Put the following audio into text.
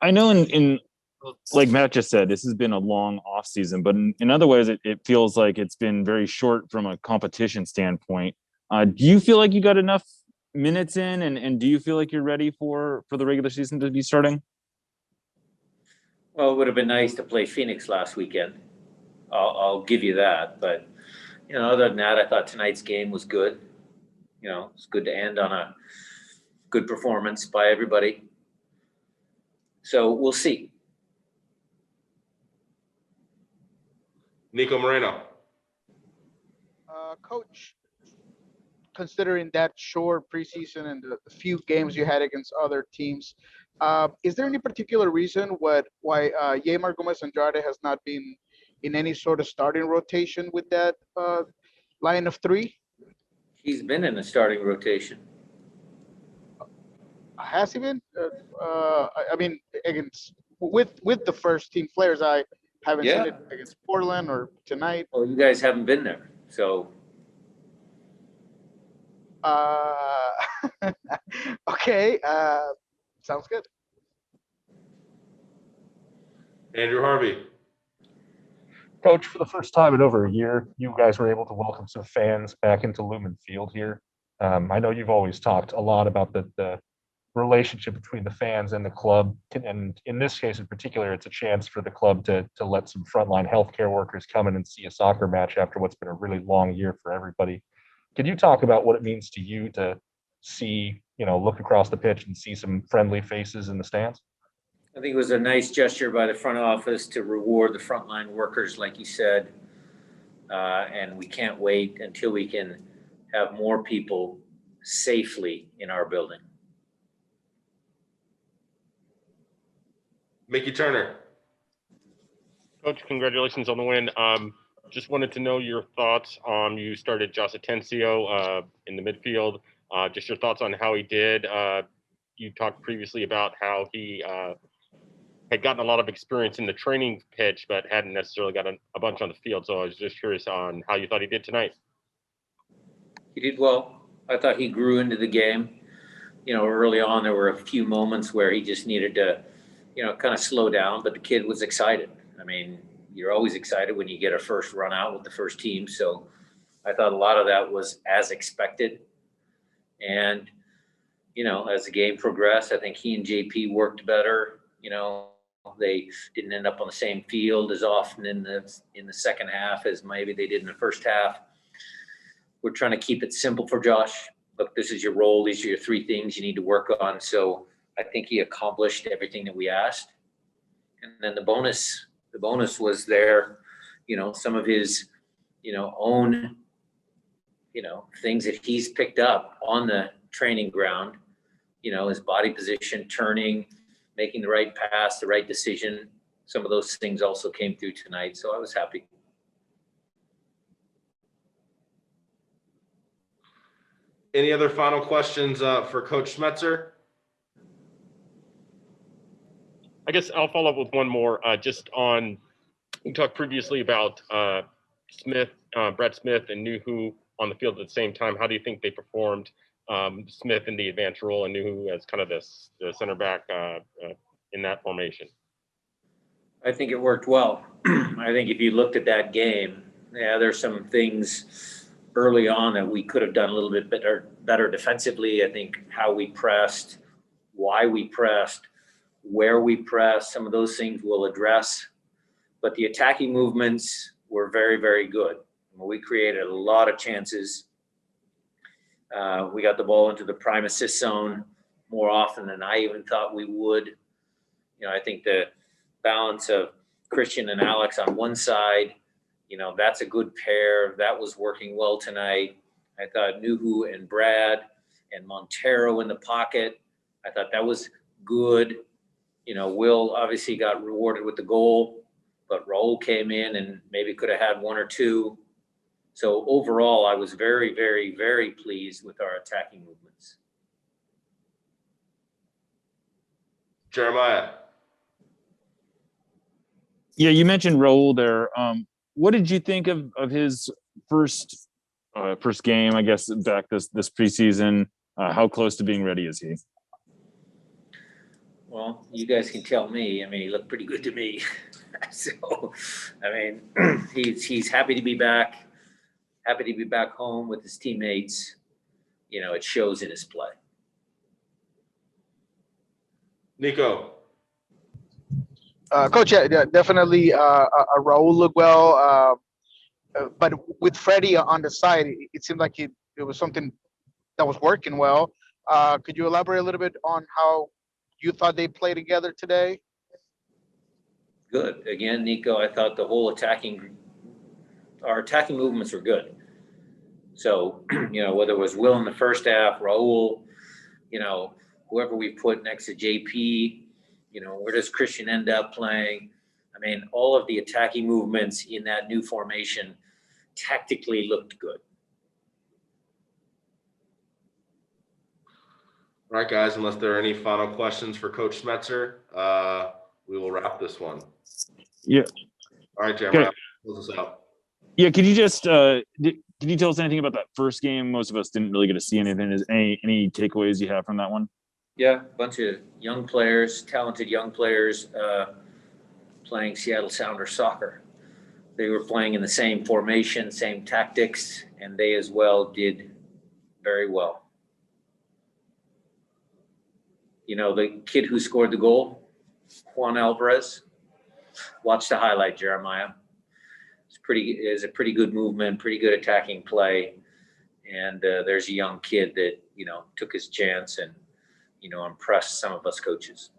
I know in like Matt just said, this has been a long off season, but in other ways, it feels like it's been very short from a competition standpoint. Do you feel like you got enough minutes in, and do you feel like you're ready for the regular season to be starting? Well, it would have been nice to play Phoenix last weekend. I'll give you that. But, other than that, I thought tonight's game was good. It's good to end on a good performance by everybody. So we'll see. Nico Moreno. Coach, considering that short preseason and the few games you had against other teams, is there any particular reason why Yamar Gomez Andrade has not been in any sort of starting rotation with that line of three? He's been in the starting rotation. Has he been? I mean, against with the first team players, I haven't seen it against Portland or tonight. Well, you guys haven't been there, so. Okay. Sounds good. Andrew Harvey. Coach, for the first time in over a year, you guys were able to welcome some fans back into Lumen Field here. I know you've always talked a lot about the relationship between the fans and the club. And in this case in particular, it's a chance for the club to let some frontline healthcare workers come in and see a soccer match after what's been a really long year for everybody. Can you talk about what it means to you to see, look across the pitch and see some friendly faces in the stands? I think it was a nice gesture by the front office to reward the frontline workers, like you said. And we can't wait until we can have more people safely in our building. Mickey Turner. Coach, congratulations on the win. Just wanted to know your thoughts on you started Josh Atencio in the midfield. Just your thoughts on how he did. You talked previously about how he had gotten a lot of experience in the training pitch, but hadn't necessarily got a bunch on the field. So I was just curious on how you thought he did tonight. He did well. I thought he grew into the game. Early on, there were a few moments where he just needed to, kind of slow down, but the kid was excited. I mean, you're always excited when you get a first run out with the first team. So I thought a lot of that was as expected. And, as the game progressed, I think he and JP worked better. They didn't end up on the same field as often in the second half as maybe they did in the first half. We're trying to keep it simple for Josh. Look, this is your role. These are your three things you need to work on. So I think he accomplished everything that we asked. And then the bonus was there, some of his, own, things that he's picked up on the training ground, his body position, turning, making the right pass, the right decision. Some of those things also came through tonight. So I was happy. Any other final questions for Coach Schmetzer? I guess I'll follow up with one more. Just on, you talked previously about Smith, Brett Smith, and Nuhu on the field at the same time. How do you think they performed? Smith in the advanced role and Nuhu as kind of the center back in that formation. I think it worked well. I think if you looked at that game, there's some things early on that we could have done a little bit better defensively. I think how we pressed, why we pressed, where we pressed, some of those things we'll address. But the attacking movements were very, very good. We created a lot of chances. We got the ball into the prime assist zone more often than I even thought we would. I think the balance of Christian and Alex on one side, that's a good pair. That was working well tonight. I thought Nuhu and Brad and Montero in the pocket, I thought that was good. Will obviously got rewarded with the goal, but Raul came in and maybe could have had one or two. So overall, I was very, very, very pleased with our attacking movements. Jeremiah. Yeah, you mentioned Raul there. What did you think of his first game, I guess, back this preseason? How close to being ready is he? Well, you guys can tell me. I mean, he looked pretty good to me. So, I mean, he's happy to be back. Happy to be back home with his teammates. You know, it shows in his play. Nico. Coach, yeah, definitely. Raul looked well, but with Freddie on the side, it seemed like it was something that was working well. Could you elaborate a little bit on how you thought they played together today? Good. Again, Nico, I thought our attacking movements were good. So, you know, whether it was Will in the first half, Raul, you know, whoever we put next to JP, you know, where does Christian end up playing? I mean, all of the attacking movements in that new formation tactically looked good. All right, guys, unless there are any final questions for Coach Schmetzer, we will wrap this one. Yeah. All right, Jam, Okay. close us out. Yeah, could you just can you tell us anything about that first game? Most of us didn't really get to see anything. Is any takeaways you have from that one? Yeah, a bunch of young players, talented young players playing Seattle Sounders soccer. They were playing in the same formation, same tactics, and they as well did very well. You know, the kid who scored the goal, Juan Alvarez, watch the highlight, Jeremiah. It's a pretty good movement, pretty good attacking play. And there's a young kid that, you know, took his chance and, you know, impressed some of us coaches.